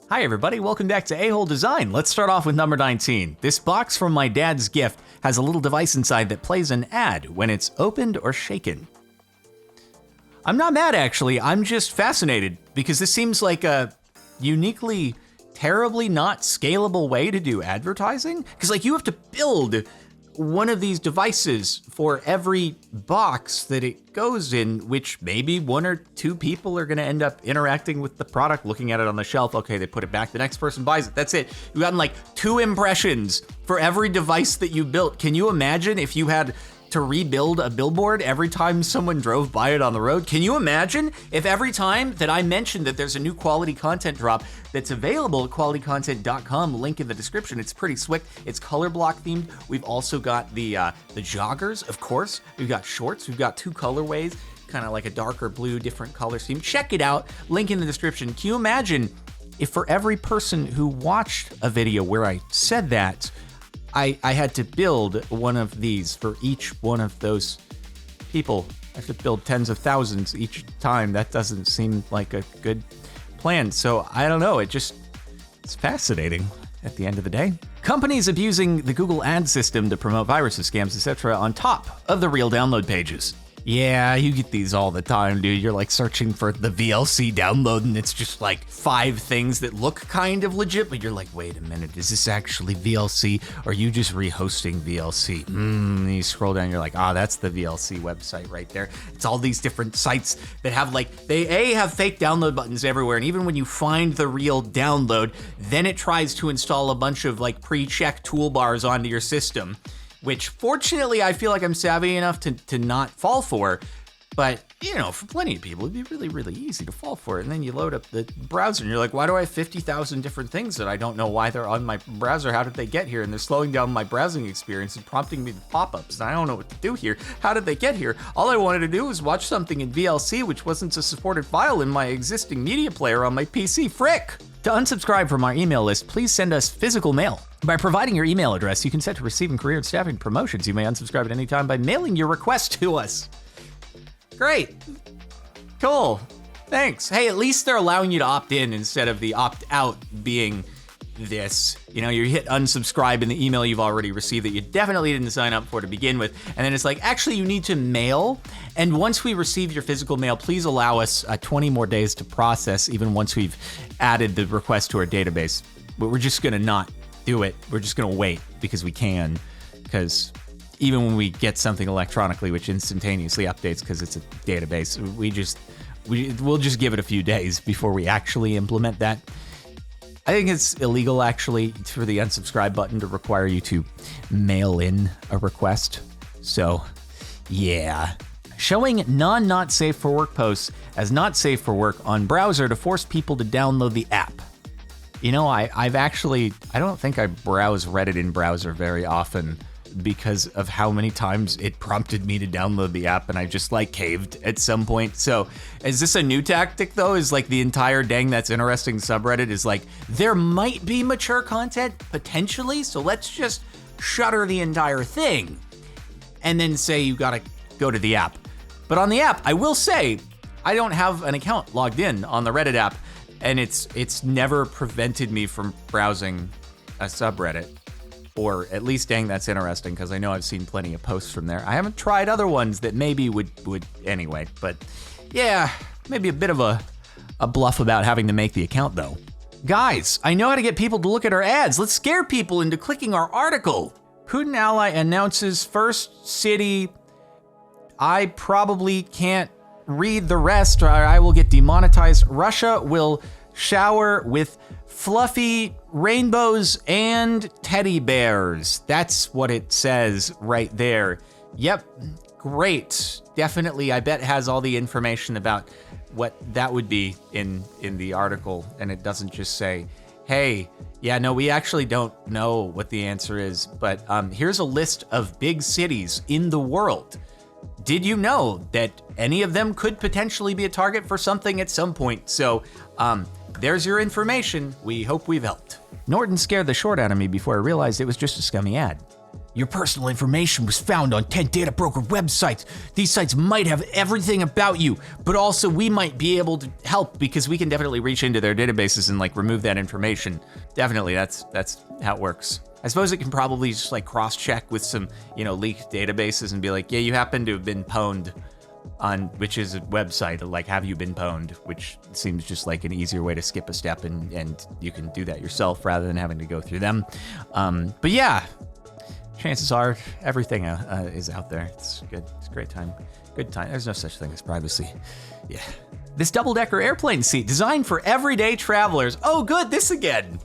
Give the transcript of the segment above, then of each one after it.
Hi everybody, welcome back to A-Hole Design. Let's start off with number 19. This box from my dad's gift has a little device inside that plays an ad when it's opened or shaken. I'm not mad actually, I'm just fascinated because this seems like a uniquely, terribly not scalable way to do advertising. Because like you have to build one of these devices for every box that it goes in, which maybe one or two people are gonna end up interacting with the product, looking at it on the shelf. Okay, they put it back, the next person buys it, that's it. You've gotten like 2 impressions for every device that you built. Can you imagine if you had to rebuild a billboard every time someone drove by it on the road? Can you imagine if every time that I mentioned that there's a new quality content drop that's available at qualitycontent.com, link in the description. It's pretty slick. It's color block themed. We've also got the joggers, of course. We've got shorts. We've got 2 colorways, kind of like a darker blue, different color scheme. Check it out. Link in the description. Can you imagine if for every person who watched a video where I said that, I had to build one of these for each one of those people. I have to build tens of thousands each time. That doesn't seem like a good plan. So I don't know, it's fascinating at the end of the day. Companies abusing the Google ad system to promote viruses, scams, etc. on top of the real download pages. Yeah, you get these all the time, dude. You're like searching for the VLC download and it's just like 5 things that look kind of legit, but you're like, wait a minute, is this actually VLC? Or are you just rehosting VLC? And you scroll down, you're like, that's the VLC website right there. It's all these different sites that have like, they have fake download buttons everywhere. And even when you find the real download, then it tries to install a bunch of like pre-checked toolbars onto your system, which fortunately I feel like I'm savvy enough to not fall for. But, you know, for plenty of people, it'd be really, really easy to fall for it. And then you load up the browser and you're like, why do I have 50,000 different things that I don't know why they're on my browser? How did they get here? And they're slowing down my browsing experience and prompting me with pop-ups. And I don't know what to do here. How did they get here? All I wanted to do was watch something in VLC, which wasn't a supported file in my existing media player on my PC. Frick! To unsubscribe from our email list, please send us physical mail. By providing your email address, you can set to receiving career and staffing promotions. You may unsubscribe at any time by mailing your request to us. Great. Cool. Thanks. Hey, at least they're allowing you to opt in instead of the opt out being this. You know, you hit unsubscribe in the email you've already received that you definitely didn't sign up for to begin with. And then it's like, actually, you need to mail. And once we receive your physical mail, please allow us 20 more days to process, even once we've added the request to our database. But we're just going to not do it. We're just going to wait because we can. Because even when we get something electronically, which instantaneously updates because it's a database, we'll just give it a few days before we actually implement that. I think it's illegal, actually, for the unsubscribe button to require you to mail in a request. So, yeah. Showing not safe for work posts as not safe for work on browser to force people to download the app. You know, I don't think I browse Reddit in browser very often because of how many times it prompted me to download the app and I just like caved at some point. So is this a new tactic though? Is like the entire dang that's interesting subreddit is like, there might be mature content potentially, so let's just shutter the entire thing and then say you gotta go to the app. But on the app, I will say, I don't have an account logged in on the Reddit app and it's never prevented me from browsing a subreddit. Or at least, dang, that's interesting, because I know I've seen plenty of posts from there. I haven't tried other ones that maybe would anyway, but yeah, maybe a bit of a bluff about having to make the account though. Guys, I know how to get people to look at our ads. Let's scare people into clicking our article. Putin ally announces first city. I probably can't read the rest or I will get demonetized. Russia will shower with fluffy rainbows and teddy bears. That's what it says right there. Yep, great. Definitely, I bet has all the information about what that would be in the article, and it doesn't just say, hey, yeah, no, we actually don't know what the answer is, but here's a list of big cities in the world. Did you know that any of them could potentially be a target for something at some point? So, there's your information. We hope we've helped. Norton scared the short out of me before I realized it was just a scummy ad. Your personal information was found on 10 data broker websites. These sites might have everything about you, but also we might be able to help because we can definitely reach into their databases and like remove that information. Definitely, that's how it works. I suppose it can probably just like cross-check with some, leaked databases and be like, yeah, you happen to have been pwned on which is a website, like have you been pwned, which seems just like an easier way to skip a step and you can do that yourself rather than having to go through them. But yeah. Chances are everything is out there. It's good. It's a great time. Good time. There's no such thing as privacy. Yeah. This double-decker airplane seat designed for everyday travelers. Oh, good. This again.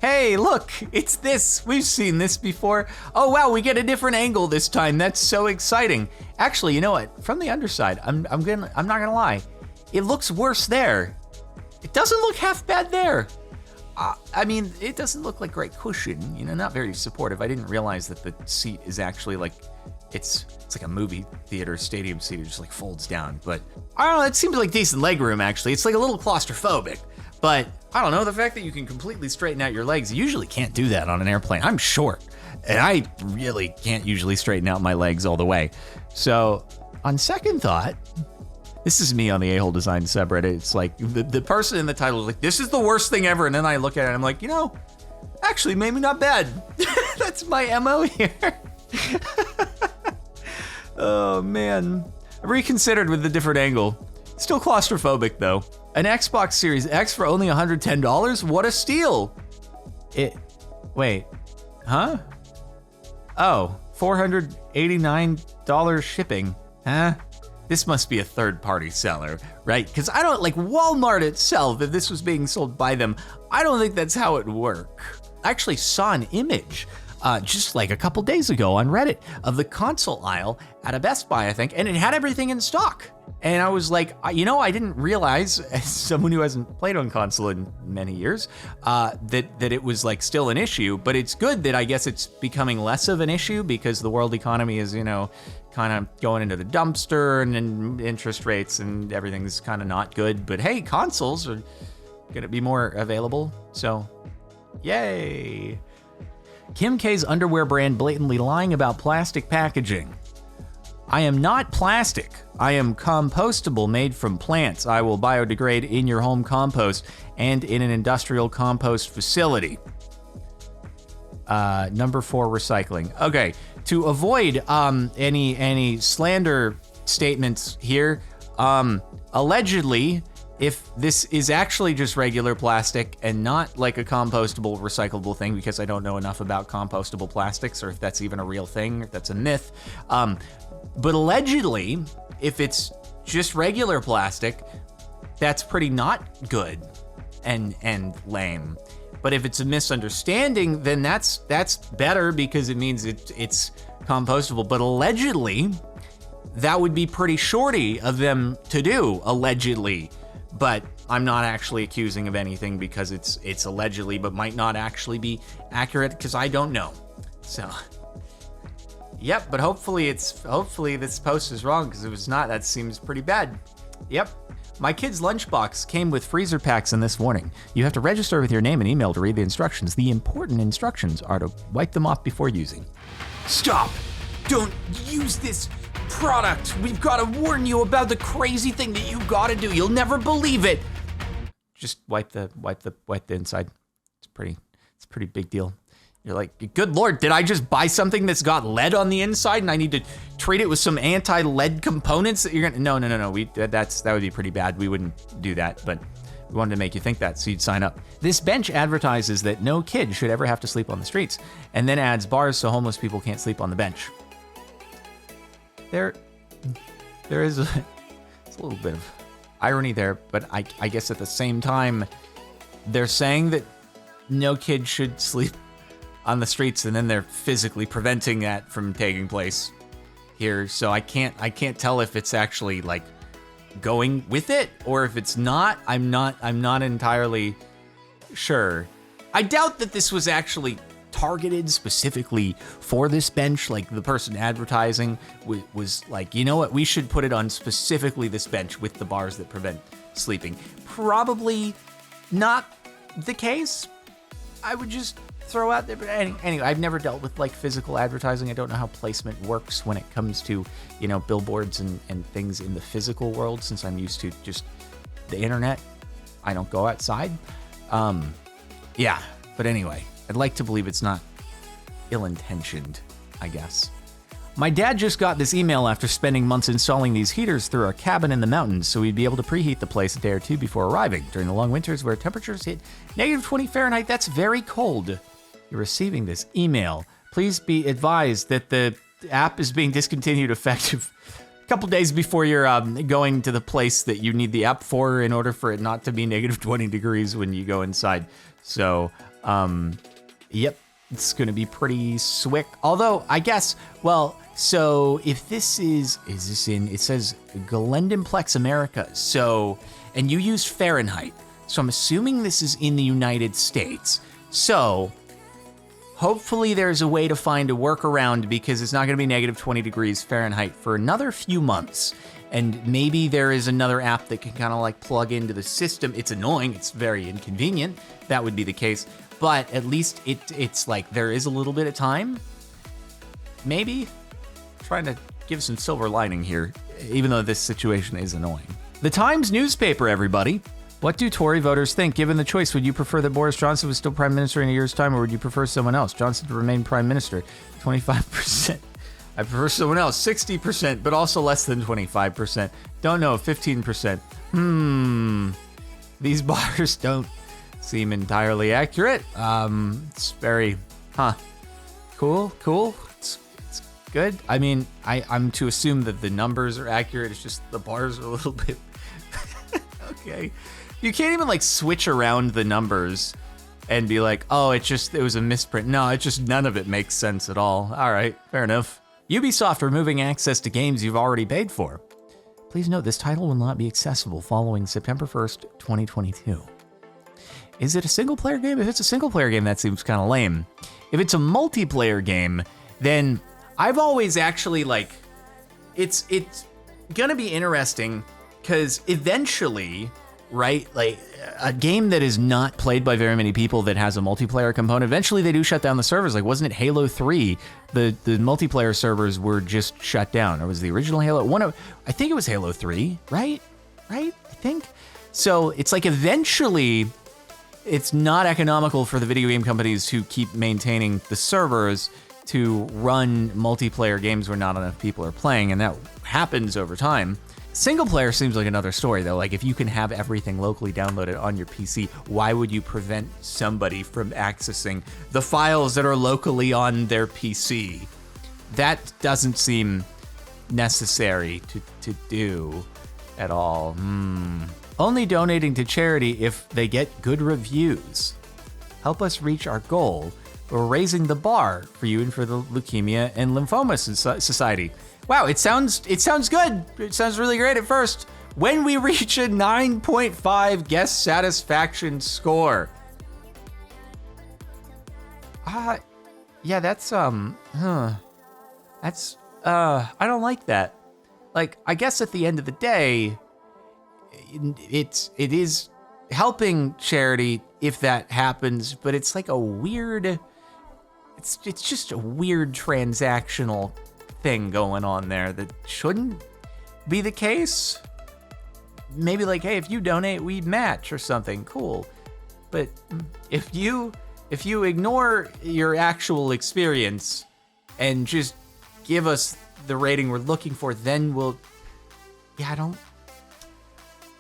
Hey, look. It's this. We've seen this before. Oh, wow. We get a different angle this time. That's so exciting. Actually, you know what? From the underside, I'm not gonna lie. It looks worse there. It doesn't look half bad there. I mean, it doesn't look like great cushion, not very supportive. I didn't realize that the seat is actually like, it's like a movie theater stadium seat. It just like folds down. But I don't know, it seems like decent leg room actually. It's like a little claustrophobic. But I don't know, the fact that you can completely straighten out your legs, you usually can't do that on an airplane. I'm short, and I really can't usually straighten out my legs all the way. So on second thought, this is me on the A-Hole Design subreddit. It's like the person in the title is like, this is the worst thing ever. And then I look at it and I'm like, actually maybe not bad. That's my MO here. Oh man. I reconsidered with a different angle. Still claustrophobic though. An Xbox Series X for only $110? What a steal. Wait, huh? Oh, $489 shipping, huh? This must be a third-party seller, right? Because I don't, like Walmart itself, if this was being sold by them, I don't think that's how it would work. I actually saw an image just like a couple days ago on Reddit of the console aisle at a Best Buy, I think, and it had everything in stock. And I was like, I didn't realize, as someone who hasn't played on console in many years, that it was like still an issue. But it's good that I guess it's becoming less of an issue because the world economy is, kind of going into the dumpster and interest rates and everything's kind of not good. But hey, consoles are going to be more available. So, yay. Kim K's underwear brand blatantly lying about plastic packaging. I am not plastic. I am compostable, made from plants. I will biodegrade in your home compost and in an industrial compost facility. Number 4, recycling. Okay, to avoid any slander statements here, allegedly, if this is actually just regular plastic and not like a compostable, recyclable thing, because I don't know enough about compostable plastics or if that's even a real thing, if that's a myth. But allegedly, if it's just regular plastic, that's pretty not good and lame. But if it's a misunderstanding, then that's better because it means it's compostable. But allegedly, that would be pretty shorty of them to do, allegedly. But I'm not actually accusing of anything because it's allegedly, but might not actually be accurate because I don't know. So, yep. But hopefully this post is wrong because if it's not, that seems pretty bad. Yep. My kid's lunchbox came with freezer packs in this warning. You have to register with your name and email to read the instructions. The important instructions are to wipe them off before using. Stop! Don't use this product! We've got to warn you about the crazy thing that you gotta do. You'll never believe it! Just wipe the inside. It's a pretty big deal. You're like, good Lord, did I just buy something that's got lead on the inside and I need to treat it with some anti-lead components that you're gonna, no. That would be pretty bad. We wouldn't do that, but we wanted to make you think that, so you'd sign up. This bench advertises that no kid should ever have to sleep on the streets, and then adds bars so homeless people can't sleep on the bench. There is it's a little bit of irony there, but I guess at the same time, they're saying that no kid should sleep on the streets, and then they're physically preventing that from taking place here. So I can't tell if it's actually like going with it or if it's not. I'm not entirely sure. I doubt that this was actually targeted specifically for this bench. Like the person advertising was like, you know what, we should put it on specifically this bench with the bars that prevent sleeping. Probably not the case. I would just throw out there. But anyway, I've never dealt with like physical advertising. I don't know how placement works when it comes to, billboards and things in the physical world, since I'm used to just the internet. I don't go outside. Yeah, but anyway, I'd like to believe it's not ill-intentioned, I guess. My dad just got this email after spending months installing these heaters through our cabin in the mountains, so we'd be able to preheat the place a day or two before arriving during the long winters where temperatures hit negative 20 Fahrenheit. That's very cold. You're receiving this email. Please be advised that the app is being discontinued effective a couple days before you're going to the place that you need the app for in order for it not to be negative 20 degrees when you go inside. So, yep, it's going to be pretty swick. Although, I guess, well, so if this is this in, it says Glendenplex America. So, and you used Fahrenheit. So I'm assuming this is in the United States. So hopefully there's a way to find a workaround, because it's not going to be negative 20 degrees Fahrenheit for another few months. And maybe there is another app that can kind of like plug into the system. It's annoying. It's very inconvenient. That would be the case. But at least it's like there is a little bit of time. Maybe. Trying to give some silver lining here, even though this situation is annoying. The Times newspaper, everybody. What do Tory voters think? Given the choice, would you prefer that Boris Johnson was still prime minister in a year's time, or would you prefer someone else? Johnson to remain prime minister, 25%. I prefer someone else, 60%, but also less than 25%. Don't know, 15%. These bars don't seem entirely accurate. It's very, cool. It's good. I mean, I'm to assume that the numbers are accurate. It's just the bars are a little bit, okay. You can't even like switch around the numbers and be like, oh, it was a misprint. No, none of it makes sense at all. All right, fair enough. Ubisoft removing access to games you've already paid for. Please note this title will not be accessible following September 1st, 2022. Is it a single player game? If it's a single player game, that seems kind of lame. If it's a multiplayer game, then I've always actually it's gonna be interesting, because eventually, right, like a game that is not played by very many people that has a multiplayer component, eventually they do shut down the servers. Like, wasn't it Halo 3? The multiplayer servers were just shut down. Or was the original Halo I think it was Halo 3, right? I think. So it's like eventually it's not economical for the video game companies who keep maintaining the servers to run multiplayer games where not enough people are playing, and that happens over time. Single player seems like another story, though. Like, if you can have everything locally downloaded on your PC, why would you prevent somebody from accessing the files that are locally on their PC? That doesn't seem necessary to do at all. Only donating to charity if they get good reviews. Help us reach our goal. We're raising the bar for you and for the Leukemia and Lymphoma Society. Wow, it sounds good. It sounds really great at first. When we reach a 9.5 guest satisfaction score. Yeah, that's I don't like that. Like, I guess at the end of the day, it is helping charity if that happens, but it's like a weird, it's just a weird transactional thing going on there that shouldn't be the case. Maybe like, hey, if you donate, we match or something. Cool. But if you ignore your actual experience and just give us the rating we're looking for, then we'll, I don't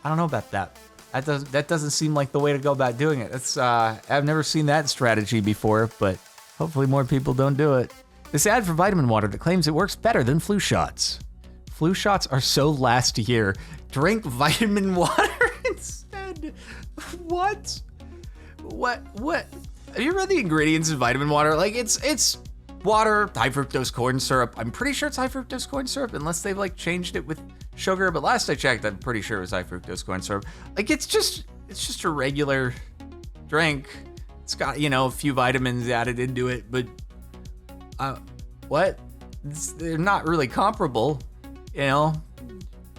know about that. That doesn't seem like the way to go about doing it. It's I've never seen that strategy before, but hopefully more people don't do it. This ad for vitamin water that claims it works better than flu shots. Flu shots are so last year. Drink vitamin water instead. What? Have you read the ingredients in vitamin water? Like, it's water, high fructose corn syrup. I'm pretty sure it's high fructose corn syrup, unless they've like changed it with sugar. But last I checked, I'm pretty sure it was high fructose corn syrup. Like, it's just a regular drink. It's got, a few vitamins added into it, but they're not really comparable.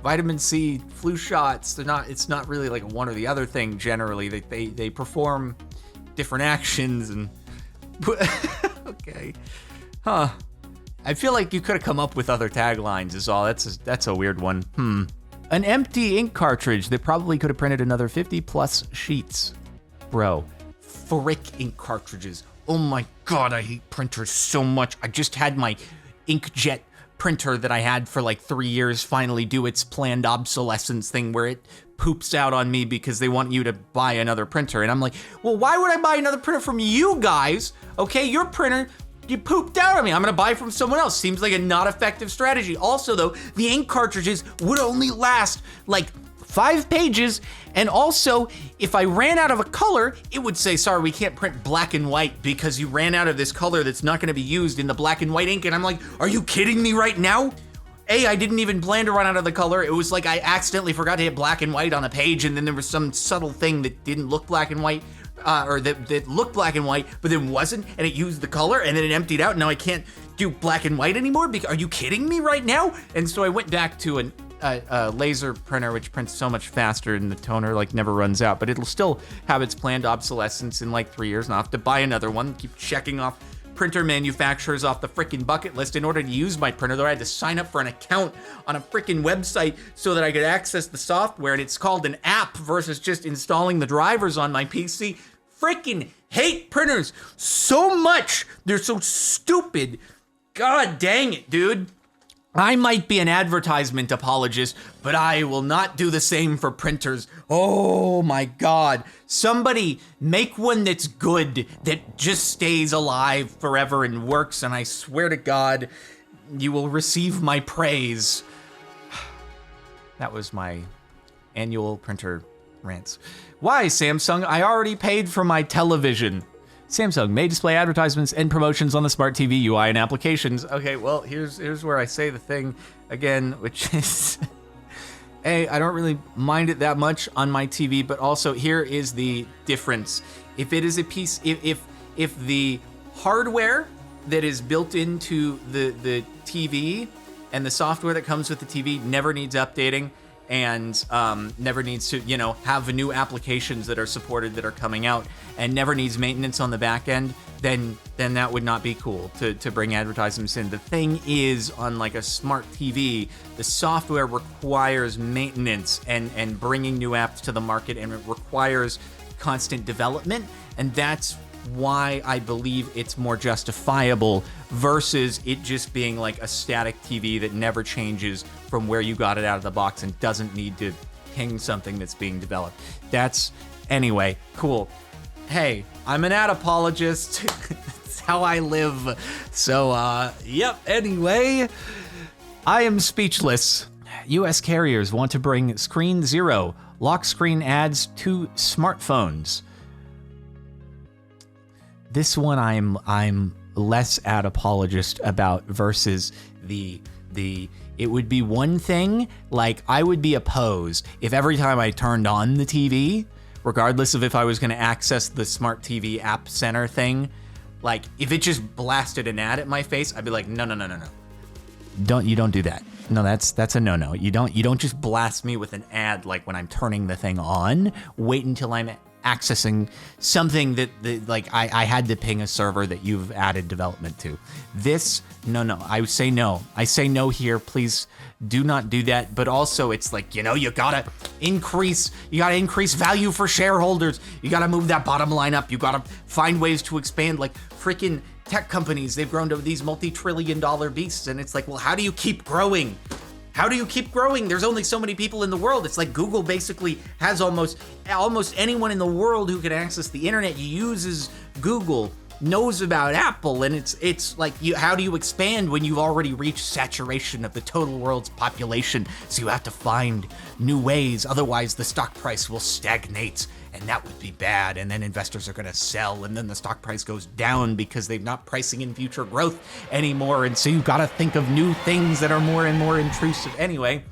Vitamin C, flu shots, it's not really like one or the other thing generally. They perform different actions and okay. Huh. I feel like you could have come up with other taglines is all. That's a weird one. An empty ink cartridge that probably could have printed another 50 plus sheets. Bro, frick ink cartridges. Oh my God, I hate printers so much. I just had my inkjet printer that I had for like 3 years finally do its planned obsolescence thing where it poops out on me because they want you to buy another printer. And I'm like, well, why would I buy another printer from you guys? Okay, your printer, you pooped out on me. I'm gonna buy from someone else. Seems like a not effective strategy. Also though, the ink cartridges would only last like 5 pages, and also, if I ran out of a color, it would say, sorry, we can't print black and white because you ran out of this color that's not gonna be used in the black and white ink, and I'm like, are you kidding me right now? I didn't even plan to run out of the color. It was like I accidentally forgot to hit black and white on a page, and then there was some subtle thing that didn't look black and white, or that looked black and white, but then wasn't, and it used the color, and then it emptied out, and now I can't do black and white anymore? Are you kidding me right now? And so I went back to a laser printer, which prints so much faster, and the toner like never runs out, but it'll still have its planned obsolescence in like 3 years, and I'll have to buy another one, keep checking off printer manufacturers off the freaking bucket list in order to use my printer, though I had to sign up for an account on a freaking website so that I could access the software, and it's called an app versus just installing the drivers on my PC. Freaking hate printers so much. They're so stupid. God dang it, dude. I might be an advertisement apologist, but I will not do the same for printers. Oh my God. Somebody make one that's good, that just stays alive forever and works, and I swear to God, you will receive my praise. That was my annual printer rants. Why, Samsung? I already paid for my television. Samsung may display advertisements and promotions on the smart TV UI and applications. Okay, well, here's where I say the thing again, which is, I don't really mind it that much on my TV, but also here is the difference. If it is a piece, if the hardware that is built into the TV and the software that comes with the TV never needs updating, and never needs to, have new applications that are supported that are coming out, and never needs maintenance on the back end, then that would not be cool to bring advertisements in. The thing is, on like a smart TV, the software requires maintenance and bringing new apps to the market, and it requires constant development, and that's why I believe it's more justifiable versus it just being like a static TV that never changes from where you got it out of the box and doesn't need to ping something that's being developed. Anyway, cool. Hey, I'm an ad apologist. That's how I live. So, yep, anyway, I am speechless. US carriers want to bring Screen Zero lock screen ads to smartphones. This one I'm less ad apologist about versus the it would be one thing, like I would be opposed if every time I turned on the TV, regardless of if I was going to access the smart TV app center thing, like if it just blasted an ad at my face, I'd be like, no. Don't do that. No, that's a no. You don't just blast me with an ad like when I'm turning the thing on. Wait until I'm accessing something that like I had to ping a server that you've added development to. This, no. I say no here. Please do not do that. But also it's like, you gotta increase value for shareholders. You gotta move that bottom line up. You gotta find ways to expand, like freaking tech companies. They've grown to these multi-trillion-dollar beasts, and it's like, well, how do you keep growing? How do you keep growing? There's only so many people in the world. It's like Google basically has almost anyone in the world who can access the internet uses Google, knows about Apple, and it's like, how do you expand when you've already reached saturation of the total world's population? So you have to find new ways, otherwise the stock price will stagnate, and that would be bad, and then investors are gonna sell, and then the stock price goes down because they're not pricing in future growth anymore, and so you gotta think of new things that are more and more intrusive. Anyway,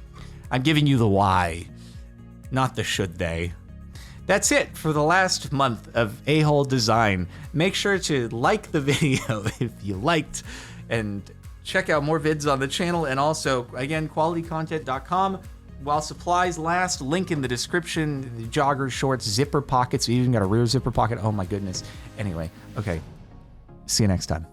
I'm giving you the why, not the should they. That's it for the last month of A-Hole Design. Make sure to like the video if you liked, and check out more vids on the channel, and also, again, qualitycontent.com. While supplies last, link in the description. The joggers, shorts, zipper pockets. We even got a rear zipper pocket. Oh my goodness. Anyway, okay. See you next time.